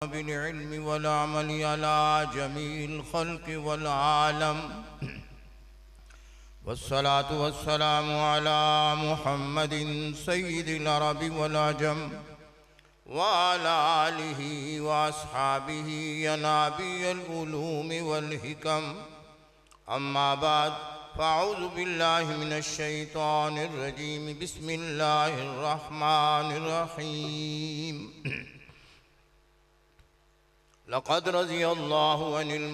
बिल्इल्म वल अमल अला जमील खल्क़ वल आलम वस्सलातु वस्सलामु अला मुहम्मदिन सय्यिदिल अरबि वल अजम व अला आलिहि व अस्हाबिहि यनाबियल उलूम वल हिकम। अम्मा बाद फ़अऊज़ु बिल्लाहि मिनश शैतानिर रजीम। बिस्मिल्लाहिर रहमानिर रहीम। लक़द रज़ियल्लाहु अनिल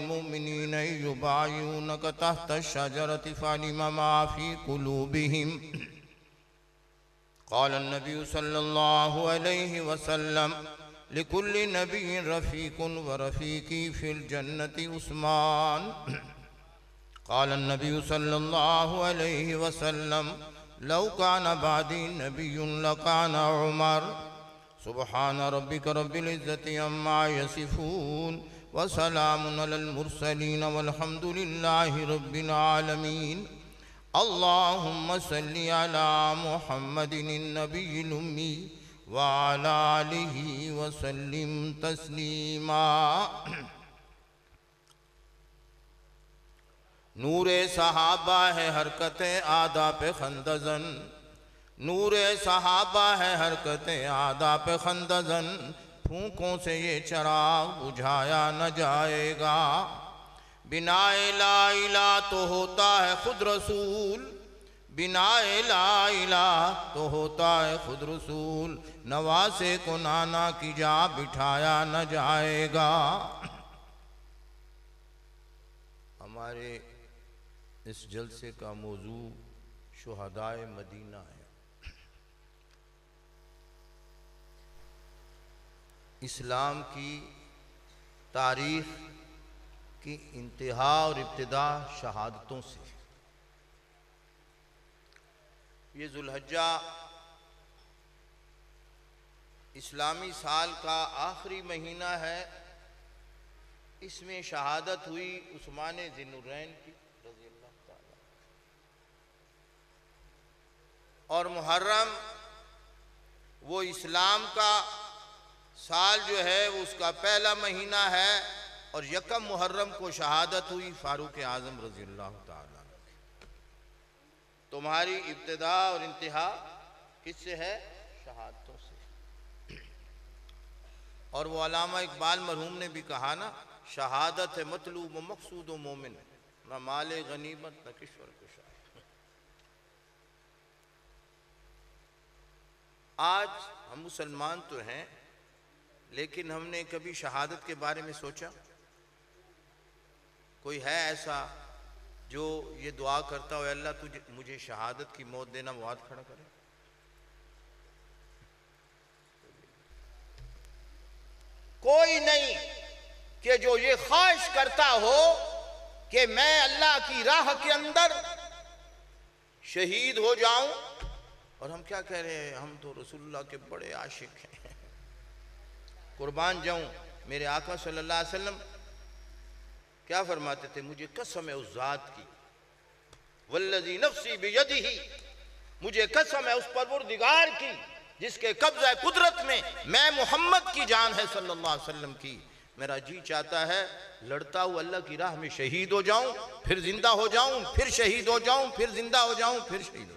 मुमिनीन युबायिऊनका तहता शजरति फ़अलिमा मा फ़ी क़ुलूबिहिम। क़ाल नबी सल्लल्लाहु अलैहि वसल्लम लिकुल्लि नबिय्यिन रफ़ीक़ुन व रफ़ीक़ी फ़िल जन्नति उस्मान। क़ाल नबी सल्लल्लाहु अलैहि वसल्लम लौ कान बादी नबिय्युन लकान उमर। सुब्हान रब्बिक रब्बिल इज़्ज़ति अम्मा यसिफ़ून व सलामुन अलल मुरसलीन वल्हम्दुलिल्लाहि रब्बिल आलमीन। अल्लाहुम्मा सल्लि अला मुहम्मदिन नबिय्यिल उम्मी व अला आलिहि व सल्लिम तस्लीमा। नूरे सहाबा है हरकतें आदा पे खंदजन, नूरे सहाबा है हरकतें आदा पे खंदजन। फूंकों से ये चराग बुझाया न जाएगा। बिना ला इला तो होता है खुद रसूल, बिना ला इला तो होता है खुद रसूल। नवासे को नाना की जा बिठाया न जाएगा। हमारे इस जलसे का मौजू शुहदाए मदीना है। इस्लाम की तारीख़ की इंतहा और इब्तिदा शहादतों से। ये ज़ुल्हज्जा इस्लामी साल का आखिरी महीना है। इसमें शहादत हुई उस्मान ज़िन्नुरैन की रज़ी अल्लाह ताला। और मुहर्रम वो इस्लाम का साल जो है वो उसका पहला महीना है। और यकम मुहर्रम को शहादत हुई फारूक आज़म रज़ी अल्लाह ताला। तुम्हारी इब्तिदा और इंतहा किससे है? शहादतों से। और वो अल्लामा इकबाल मरहूम ने भी कहा ना, शहादत है मतलूब व मकसूद व मोमिन, न माले गनीमत न किश्वर कुशा। आज हम मुसलमान तो हैं, लेकिन हमने कभी शहादत के बारे में सोचा? कोई है ऐसा जो ये दुआ करता हो, अल्लाह तुझे मुझे शहादत की मौत देना, मुआद खड़ा करे? कोई नहीं कि जो ये ख्वाहिश करता हो कि मैं अल्लाह की राह के अंदर शहीद हो जाऊं। और हम क्या कह रहे हैं? हम तो रसूलुल्लाह के बड़े आशिक हैं, कुर्बान जाऊं। मेरे आका सल्लल्लाहु अलैहि वसल्लम क्या फरमाते थे? मुझे कसम है उस जात की, वल्लज़ी नफ्सी बियदिही, मुझे कसम है उस परवरदिगार की जिसके कब्ज़ा कुदरत में मैं मोहम्मद की जान है सल्लल्लाहु अलैहि वसल्लम की। मेरा जी चाहता है लड़ता हुआ अल्लाह की राह में शहीद हो जाऊं, फिर जिंदा हो जाऊं, फिर शहीद हो जाऊं, फिर जिंदा हो जाऊं, फिर शहीद हो जाऊं।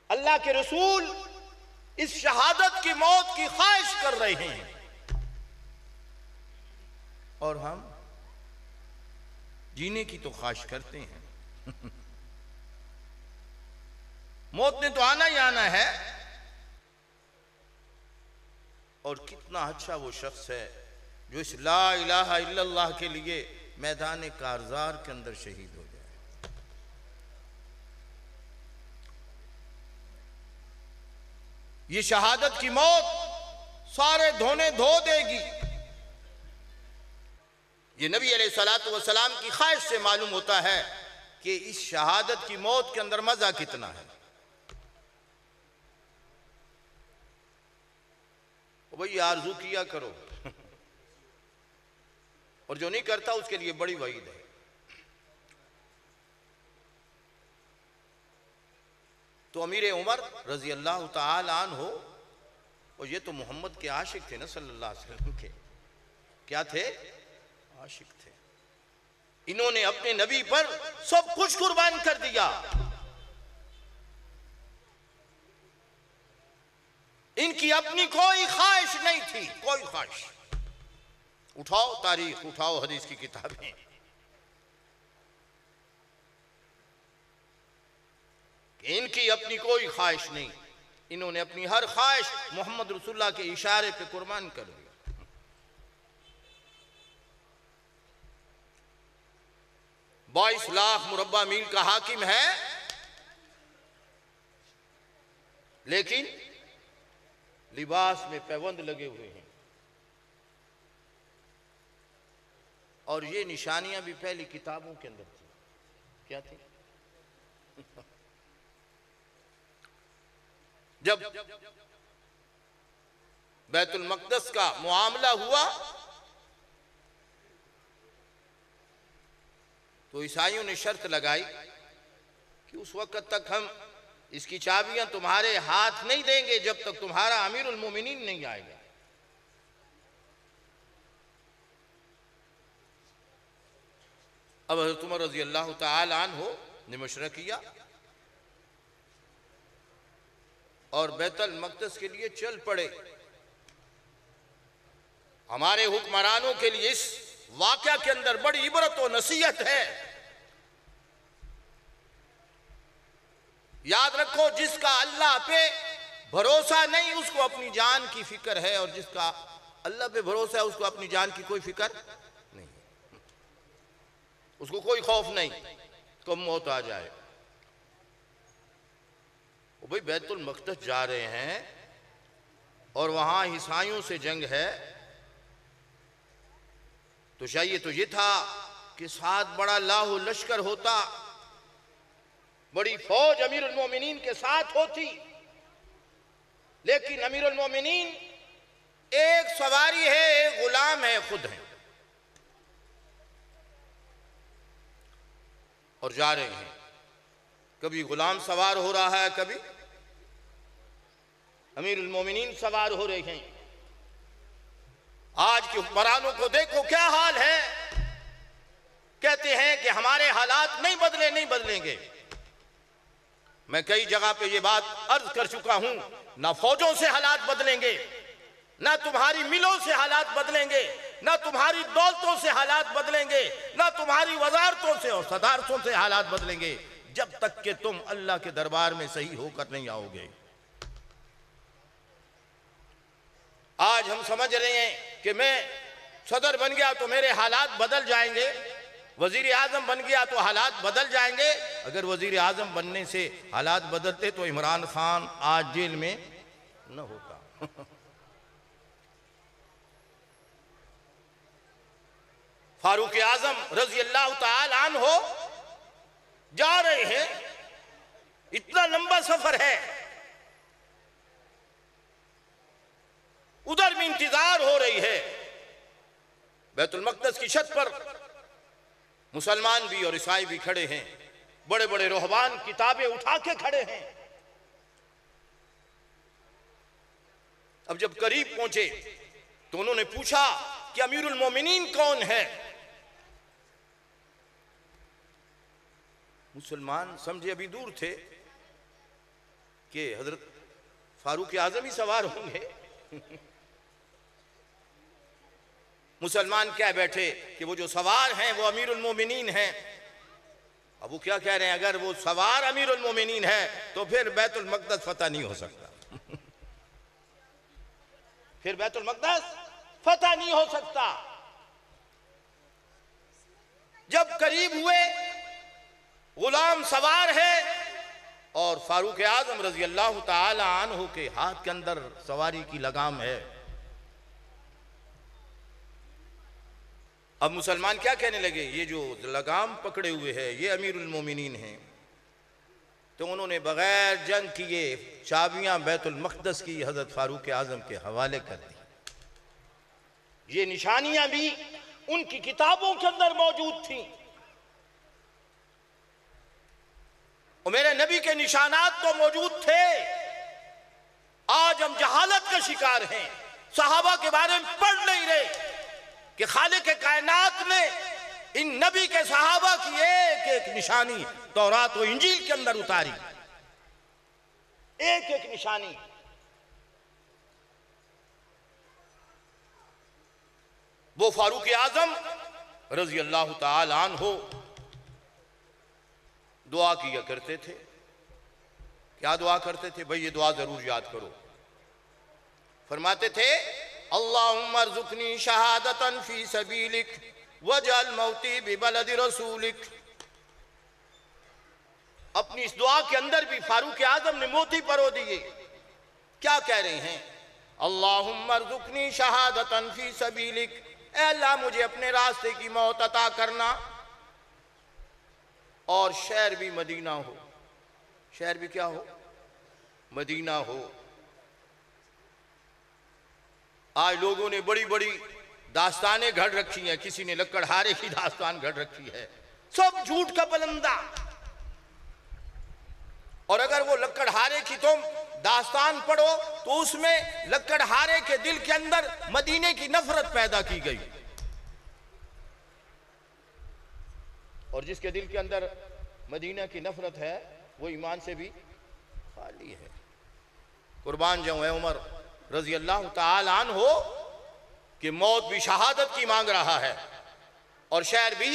अल्लाह के रसूल इस शहादत की मौत की ख्वाहिश कर रहे हैं, और हम जीने की तो ख्वाहिश करते हैं। मौत ने तो आना ही आना है। और कितना अच्छा वो शख्स है जो इस ला इलाहा इल्लल्लाह के लिए मैदान कारजार के अंदर शहीद हो जाए। ये शहादत की मौत सारे धोने धो देगी। ये नबी अलैहिस्सलातु वस्सलाम की ख्वाहिश से मालूम होता है कि इस शहादत की मौत के अंदर मजा कितना है। भाई आरज़ू किया करो, और जो नहीं करता उसके लिए बड़ी वईद है। तो अमीर उमर रजी अल्लाह तआला अन्हु, और ये तो मोहम्मद के आशिक थे ना सल्लल्लाहु अलैहि वसल्लम के, क्या थे? आशिक थे। इन्होंने अपने नबी पर सब कुछ कुर्बान कर दिया। इनकी अपनी कोई ख्वाहिश नहीं थी, कोई ख्वाहिश। उठाओ तारीख, उठाओ हदीस की किताबें, इनकी अपनी कोई ख्वाहिश नहीं। इन्होंने अपनी हर ख्वाहिश मोहम्मद रसूलुल्लाह के इशारे पे कुर्बान कर दिया। 22 लाख मुरब्बा मील का हाकिम है, लेकिन लिबास में पैबंद लगे हुए हैं। और ये निशानियां भी पहली किताबों के अंदर थी। क्या थी? जब बैतुल मक़दस का मुआमला हुआ तो ईसाइयों ने शर्त लगाई कि उस वक्त तक हम इसकी चाबियां तुम्हारे हाथ नहीं देंगे जब तक तुम्हारा अमीरुल मोमिनीन नहीं आएगा। अब हज़रत उमर रज़ी अल्लाह तआला अन्हु ने मशवरा किया और बैतुल मक़दस के लिए चल पड़े। हमारे हुक्मरानों के लिए इस वाक़या के अंदर बड़ी इबरत और नसीहत है। याद रखो, जिसका अल्लाह पे भरोसा नहीं उसको अपनी जान की फिक्र है, और जिसका अल्लाह पे भरोसा है उसको अपनी जान की कोई फिक्र नहीं, उसको कोई खौफ नहीं कब मौत आ जाए। वो भाई बैतुल मक़दस जा रहे हैं और वहां ईसाइयों से जंग है, तो चाहिए तो ये था कि साथ बड़ा लाहु लश्कर होता, बड़ी फौज अमीरुल मोमिनीन के साथ होती, लेकिन अमीरुल मोमिनीन एक सवारी है, एक गुलाम है, खुद है, और जा रहे हैं। कभी गुलाम सवार हो रहा है, कभी अमीरुल मोमिनीन सवार हो रहे हैं। आज के हुक्मरानों को देखो क्या हाल है, कहते हैं कि हमारे हालात नहीं बदले, नहीं बदलेंगे। मैं कई जगह पे ये बात अर्ज कर चुका हूं, ना फौजों से हालात बदलेंगे, ना तुम्हारी मिलों से हालात बदलेंगे, ना तुम्हारी दौलतों से हालात बदलेंगे, ना तुम्हारी वजारतों से और सदारतों से हालात बदलेंगे, जब तक कि तुम अल्लाह के दरबार में सही होकर नहीं आओगे। आज हम समझ रहे हैं कि मैं सदर बन गया तो मेरे हालात बदल जाएंगे, वजीर आजम बन गया तो हालात बदल जाएंगे। अगर वजीर आजम बनने से हालात बदलते तो इमरान खान आज जेल में न होता। फारूक आजम रजी अल्लाह तआला अन्हु जा रहे हैं, इतना लंबा सफर है, उधर भी इंतजार हो रही है। बैतुल मक़दस की छत पर मुसलमान भी और ईसाई भी खड़े हैं, बड़े बड़े रहबान किताबें उठा के खड़े हैं। अब जब करीब पहुंचे तो उन्होंने पूछा कि अमीरुल मोमिनीन कौन है। मुसलमान समझे अभी दूर थे कि हजरत फारूक आजम ही सवार होंगे। मुसलमान क्या बैठे कि वो जो सवार हैं वो अमीरुल मोमिनीन हैं। अब वो क्या कह रहे हैं, अगर वो सवार अमीरुल मोमिनीन है तो फिर बैतुल मक़दस फतह नहीं हो सकता। फिर बैतुल मक़दस फतह नहीं हो सकता। जब करीब हुए, गुलाम सवार है और फारूक आजम रजी अल्लाह तआला अन्हु के हाथ के अंदर सवारी की लगाम है। अब मुसलमान क्या कहने लगे, ये जो लगाम पकड़े हुए है ये अमीरुल मोमिनीन हैं। तो उन्होंने बगैर जंग किए चाबियां बैतुल मक़दस की हजरत फारूक आजम के हवाले कर दी। ये निशानियां भी उनकी किताबों के अंदर मौजूद थी। और मेरे नबी के निशानात तो मौजूद थे। आज हम जहालत का शिकार हैं, सहाबा के बारे में पढ़ नहीं रहे कि खालिक के कायनात ने इन नबी के सहाबा की एक एक निशानी तौरात व इंजील के अंदर उतारी, एक एक निशानी। वो फारूक आजम रजी अल्लाह ताला अन्हु दुआ किया करते थे। क्या दुआ करते थे भाई? ये दुआ जरूर याद करो। फरमाते थे अल्लाहुम्मा अर्जुकनी शहादतन फी सबीलिक वजअल मौती बिबलदि रसूलिक। अपनी इस दुआ के अंदर भी फारूक आजम ने मोती परो दिए। क्या कह रहे हैं? अल्लाहुम्मा अर्जुकनी शहादतन फी सबीलिक, ऐ अल्लाह मुझे अपने रास्ते की मौत अता करना, और शहर भी मदीना हो। शहर भी क्या हो? मदीना हो। आज लोगों ने बड़ी बड़ी दास्तानें घड़ रखी हैं, किसी ने लक्कड़हारे की दास्तान घड़ रखी है, सब झूठ का पलंदा। और अगर वो लक्कड़हारे की तुम दास्तान पढ़ो तो उसमें लक्कड़हारे के दिल के अंदर मदीने की नफरत पैदा की गई, और जिसके दिल के अंदर मदीना की नफरत है वो ईमान से भी खाली है। कुर्बान जाऊं है उमर रजी अल्लाह ताला अन्हु कि मौत भी शहादत की मांग रहा है और शहर भी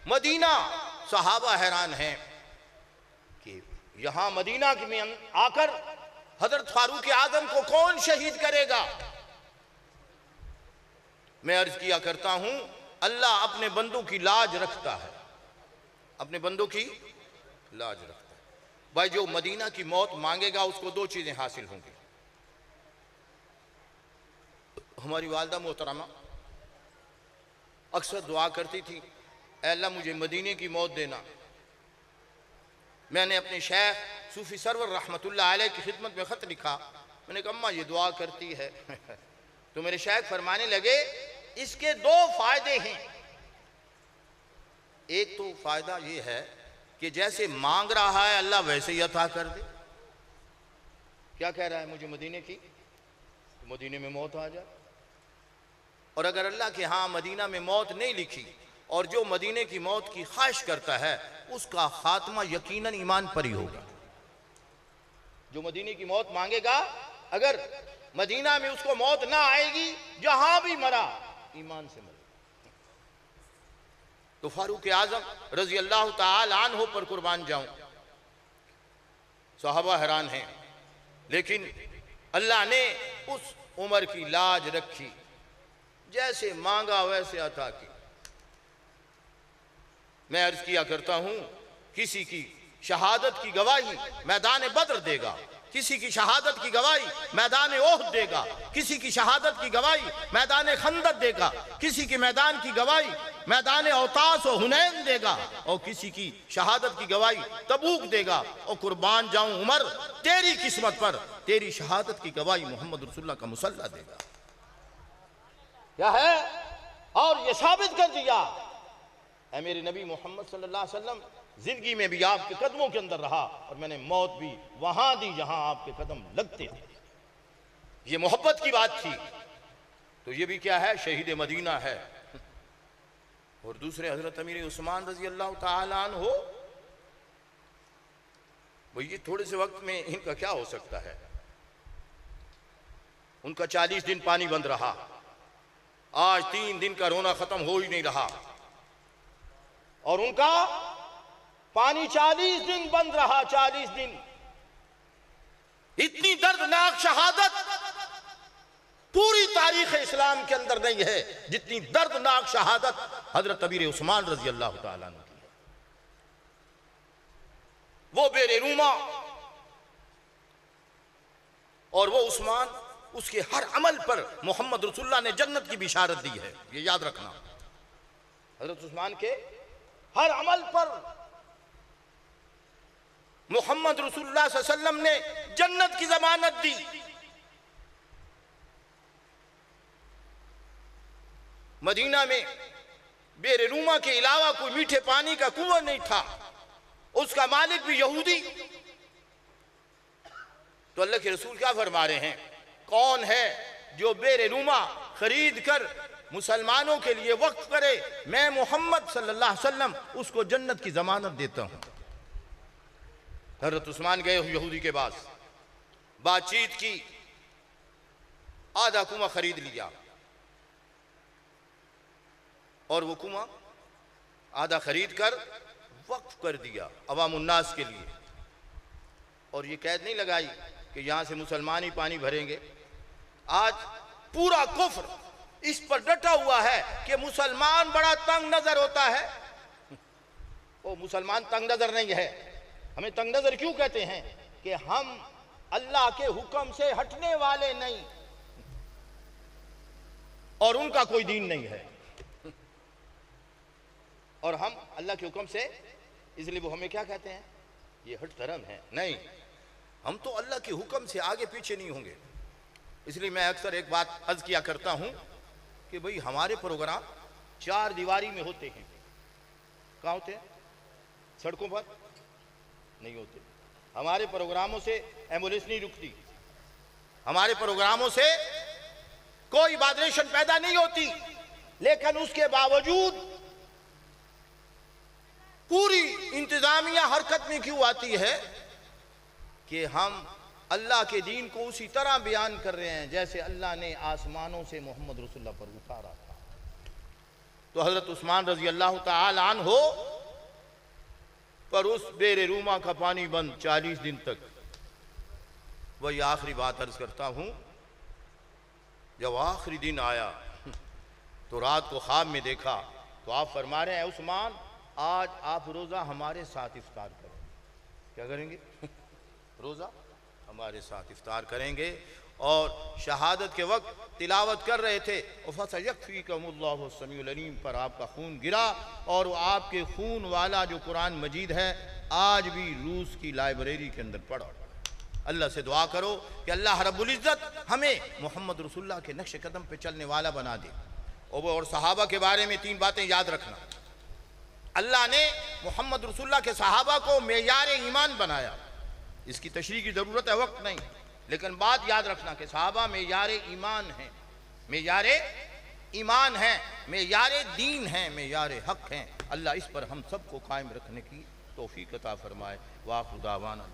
मदीना। सहाबा हैरान हैं कि यहां मदीना में आकर हजरत फारूक आजम को कौन शहीद करेगा। मैं अर्ज किया करता हूं, अल्लाह अपने बंदों की लाज रखता है, अपने बंदों की लाज रखता है। भाई जो मदीना की मौत मांगेगा उसको दो चीजें हासिल होंगी। हमारी वालदा मोहतरमा अक्सर दुआ करती थी, ऐ अल्लाह मुझे मदीने की मौत देना। मैंने अपने शेख सूफी सरवर रहमतुल्लाह अलैह की खिदमत में ख़त लिखा। मैंने कहा अम्मा ये दुआ करती है तो मेरे शेख फरमाने लगे इसके दो फायदे हैं। एक तो फायदा ये है कि जैसे मांग रहा है अल्लाह वैसे ही अता कर दे। क्या कह रहा है? मुझे मदीने की, तो मदीने में मौत आ जाए। और अगर अल्लाह के हाँ मदीना में मौत नहीं लिखी और जो मदीने की मौत की ख्वाहिश करता है उसका खात्मा यकीनन ईमान पर ही होगा। जो मदीने की मौत मांगेगा अगर मदीना में उसको मौत ना आएगी, जहां भी मरा ईमान से मरा। तो फारूक आजम रजी अल्लाह ताला अन्हु पर कुर्बान जाऊं, सहाबा हैरान हैं, लेकिन अल्लाह ने उस उमर की लाज रखी, जैसे मांगा वैसे अता की। मैं अर्ज किया करता हूं, किसी की शहादत की गवाही मैदान बद्र देगा, किसी की शहादत की गवाही मैदान ओहद देगा, किसी की शहादत की गवाही मैदान खंदक देगा, किसी की मैदान की गवाही मैदान औतास और हुनैन देगा, और किसी की शहादत की गवाही तबूक देगा। और कुर्बान जाऊं उमर, तेरी किस्मत पर तेरी शहादत की गवाही मोहम्मद रसूलुल्लाह का मुसल्ला देगा। क्या है? और ये साबित कर दिया है मेरे नबी मोहम्मद सल्लल्लाहु अलैहि वसल्लम जिंदगी में भी आपके कदमों के अंदर रहा और मैंने मौत भी वहां दी जहां आपके कदम लगते थे। ये मोहब्बत की बात थी। तो ये भी क्या है? शहीद मदीना है। और दूसरे हजरत अमीर उस्मान रजी अल्लाह ताला अन्हु, भाई ये थोड़े से वक्त में इनका क्या हो सकता है? उनका 40 दिन पानी बंद रहा, आज 3 दिन का रोना खत्म हो ही नहीं रहा, और उनका पानी 40 दिन बंद रहा। 40 दिन। इतनी दर्दनाक शहादत पूरी तारीख इस्लाम के अंदर नहीं है जितनी दर्दनाक शहादत हजरत अमीर उस्मान रजी अल्लाह ताला अन्हु की है। वो बेरूमा और वो उस्मान, उसके हर अमल पर मोहम्मद रसूलुल्लाह ने जन्नत की बिशारत दी है, ये याद रखना। हजरत उस्मान के हर अमल पर मोहम्मद रसूलुल्लाह सल्लल्लाहु अलैहि वसल्लम ने जन्नत की जमानत दी। मदीना में बेरूमा के अलावा कोई मीठे पानी का कुआं नहीं था। उसका मालिक भी यहूदी। तो अल्लाह के रसूल क्या फरमा रहे हैं, कौन है जो बेरनुमा खरीद कर मुसलमानों के लिए वक्फ करे, मैं मोहम्मद सल्लल्लाहु अलैहि वसल्लम उसको जन्नत की जमानत देता हूं। हजरत उस्मान गए यहूदी के पास, बातचीत की, आधा कुआं खरीद लिया, और वो कुआं आधा खरीद कर वक्फ कर दिया अवाम उन्नास के लिए। और ये कैद नहीं लगाई कि यहां से मुसलमान ही पानी भरेंगे। आज पूरा कुफ्र इस पर डटा हुआ है कि मुसलमान बड़ा तंग नजर होता है। वो मुसलमान तंग नजर नहीं है। हमें तंग नजर क्यों कहते हैं कि हम अल्लाह के हुक्म से हटने वाले नहीं, और उनका कोई दीन नहीं है, और हम अल्लाह के हुक्म से, इसलिए वो हमें क्या कहते हैं, ये हट धर्म है। नहीं, हम तो अल्लाह के हुक्म से आगे पीछे नहीं होंगे। इसलिए मैं अक्सर एक बात अर्ज किया करता हूं कि भाई हमारे प्रोग्राम चार दीवारी में होते हैं। कहाँ होते हैं? सड़कों पर नहीं होते। हमारे प्रोग्रामों से एम्बुलेंस नहीं रुकती, हमारे प्रोग्रामों से कोई वाइब्रेशन पैदा नहीं होती, लेकिन उसके बावजूद पूरी इंतजामिया हरकत में क्यों आती है कि हम अल्लाह के दीन को उसी तरह बयान कर रहे हैं जैसे अल्लाह ने आसमानों से मोहम्मद रसूलुल्लाह पर उतारा था। तो हजरत उस्मान रजी अल्लाह तआला अन्हु पर उस बेरे रूमा का पानी बंद 40 दिन तक। वही आखिरी बात अर्ज करता हूं, जब आखिरी दिन आया तो रात को ख्वाब में देखा तो आप फरमा रहे हैं, उस्मान आज आप रोज़ा हमारे साथ इफ्तार करें। क्या करेंगे? रोज़ा हमारे साथ इफ्तार करेंगे। और शहादत के वक्त तिलावत कर रहे थे, फसयक्फ़ीकुमुल्लाहु समीउल अलीम पर आपका खून गिरा, और वो आपके खून वाला जो कुरान मजीद है आज भी रूस की लाइब्रेरी के अंदर पड़ा। अल्लाह से दुआ करो कि अल्लाह रब्बुल इज़्ज़त हमें मोहम्मद रसूलुल्लाह के नक्श कदम पे चलने वाला बना दे। और सहाबा के बारे में 3 बातें याद रखना। अल्लाह ने मोहम्मद रसूलुल्लाह के सहाबा को मेयार ईमान बनाया। इसकी तशरीह की ज़रूरत है, वक्त नहीं, लेकिन बात याद रखना कि सहाबा मेयार ईमान हैं, मेयार ईमान हैं, मेयार दीन हैं, मेयार हक हैं। अल्लाह इस पर हम सबको कायम रखने की तौफीक अता फरमाए। वाखिर दावाना।